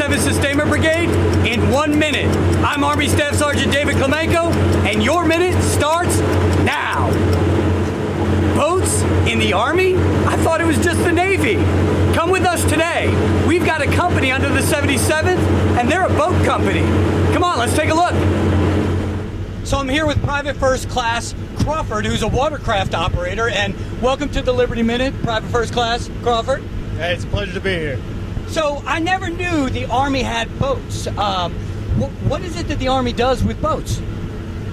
7th Sustainment Brigade in 1 minute. I'm Army Staff Sergeant David Clemenko, and your minute starts now. Boats in the Army? I thought it was just the Navy. Come with us today. We've got a company under the 77th, and they're a boat company. Come on, let's take a look. So I'm here with Private First Class Crawford, who's a watercraft operator, and welcome to the Liberty Minute, Private First Class Crawford. Hey, it's a pleasure to be here. So I never knew the Army had boats. What is it that the Army does with boats?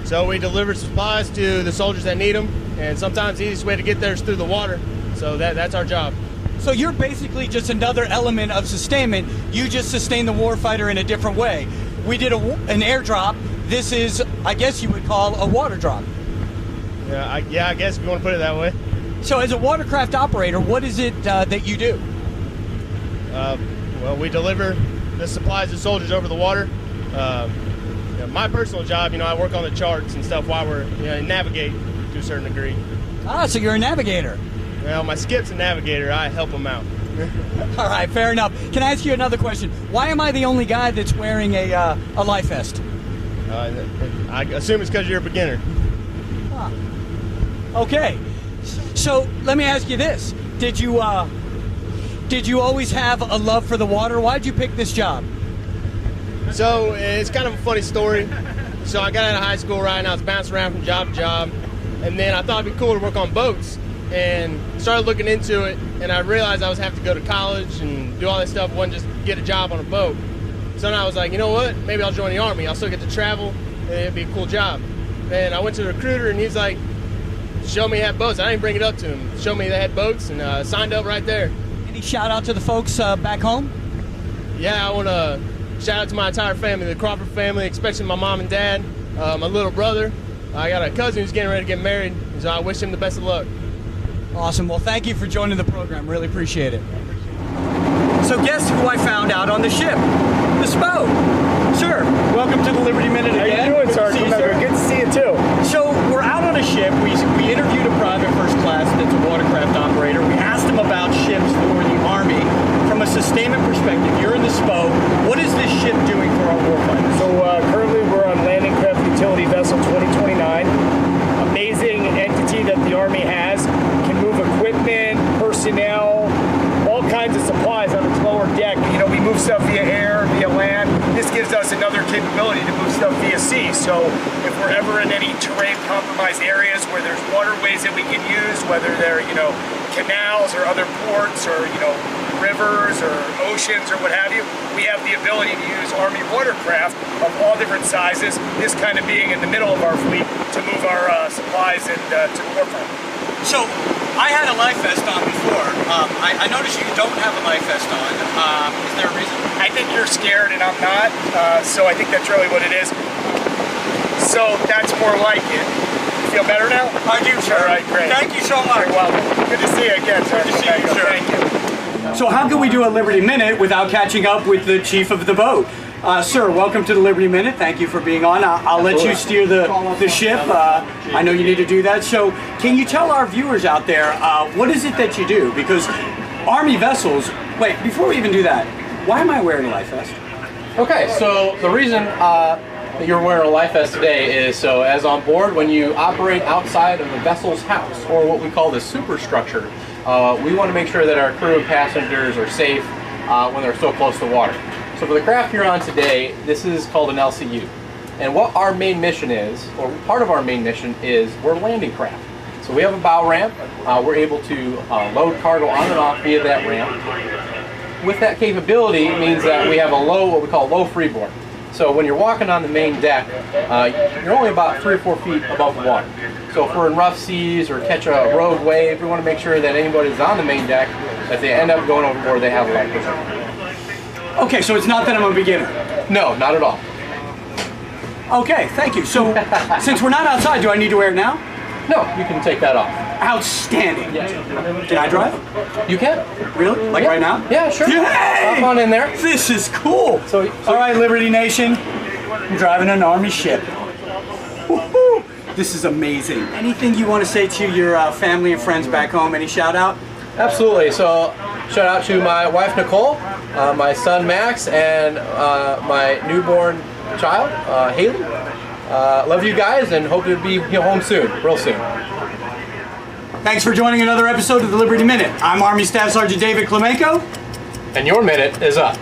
So we deliver supplies to the soldiers that need them, and sometimes the easiest way to get there is through the water. So that's our job. So you're basically just another element of sustainment. You just sustain the warfighter in a different way. We did an airdrop. This is, I guess you would call, a water drop. Yeah, I guess if you want to put it that way. So as a watercraft operator, what is it that you do? Well, we deliver the supplies to soldiers over the water. My personal job, I work on the charts and stuff while we're navigate to a certain degree. Ah, so you're a navigator. Well, my skip's a navigator. I help him out. All right, fair enough. Can I ask you another question? Why am I the only guy that's wearing a life vest? I assume it's because you're a beginner. Ah. Okay. So let me ask you this: Did you always have a love for the water? Why'd you pick this job? So it's kind of a funny story. So I got out of high school right now. I was bouncing around from job to job, and then I thought it'd be cool to work on boats, and started looking into it. And I realized I was having to go to college and do all this stuff. Wasn't just get a job on a boat. So then I was like, you know what? Maybe I'll join the Army. I'll still get to travel, and it'd be a cool job. And I went to the recruiter, and he's like, show me they had boats. I didn't bring it up to him. Show me they had boats, and signed up right there. Any shout out to the folks back home? Yeah, I want to shout out to my entire family, the Crawford family, especially my mom and dad, my little brother. I got a cousin who's getting ready to get married, so I wish him the best of luck. Awesome. Well, thank you for joining the program. Really appreciate it. So guess who I found out on the ship? The SPO. Sir, welcome to the Liberty Minute again. How you doing, Sergeant? Good to see you, too. So we're out on a ship. We interviewed a private first class that's a watercraft operator. We asked him about ships for the Army. From a sustainment perspective, you're in the SPO. What is this ship doing for our warfighters? So currently we're on Landing Craft Utility Vessel 2029. Amazing entity that the Army has. Can move equipment, personnel, all kinds of supplies on its lower deck. We move stuff via air, via land. This gives us another capability to move stuff via sea. So if we're ever in any terrain compromised areas where there's waterways that we can use, whether they're, canals or other ports or, rivers or oceans or what have you, we have the ability to use Army watercraft of all different sizes, this kind of being in the middle of our fleet to move our supplies and to the warfront. So I had a life vest on before. I noticed you don't have a life vest on. Is there a reason? I think you're scared and I'm not, so I think that's really what it is. So that's more like it. You feel better now? I do, sir. All right, great. Thank you so much. You're welcome. Good to see you again, sir. Good to see you, sir. Thank you. So how can we do a Liberty Minute without catching up with the chief of the boat? Sir, welcome to the Liberty Minute. Thank you for being on. I'll let you steer the ship. I know you need to do that. So can you tell our viewers out there, what is it that you do? Because Army vessels, wait, before we even do that, why am I wearing a life vest? Okay, so the reason that you're wearing a life vest today is so as on board, when you operate outside of the vessel's house, or what we call the superstructure, we want to make sure that our crew and passengers are safe when they're so close to water. So for the craft you're on today, this is called an LCU. And what our main mission is, or part of our main mission is, we're landing craft. So we have a bow ramp. We're able to load cargo on and off via that ramp. With that capability, it means that we have a low, what we call low freeboard. So when you're walking on the main deck, you're only about 3 or 4 feet above the water. So if we're in rough seas or catch a rogue wave, we want to make sure that anybody that's on the main deck, if they end up going overboard, they have a life preserver. Okay, so it's not that I'm a beginner. No, not at all. Okay, thank you. So since we're not outside, do I need to wear it now? No, you can take that off. Outstanding. Yeah. Can I drive? You can. Really? Like yeah. right now? Yeah, sure. Yay! Hop on in there. This is cool. So all right, Liberty Nation, I'm driving an Army ship. Woo-hoo. This is amazing. Anything you want to say to your family and friends back home? Any shout out? Absolutely. So Shout out to my wife Nicole, my son Max, and my newborn child Haley. Love you guys and hope to be home soon, real soon. Thanks for joining another episode of the Liberty Minute. I'm Army Staff Sergeant David Clemenko. And your minute is up.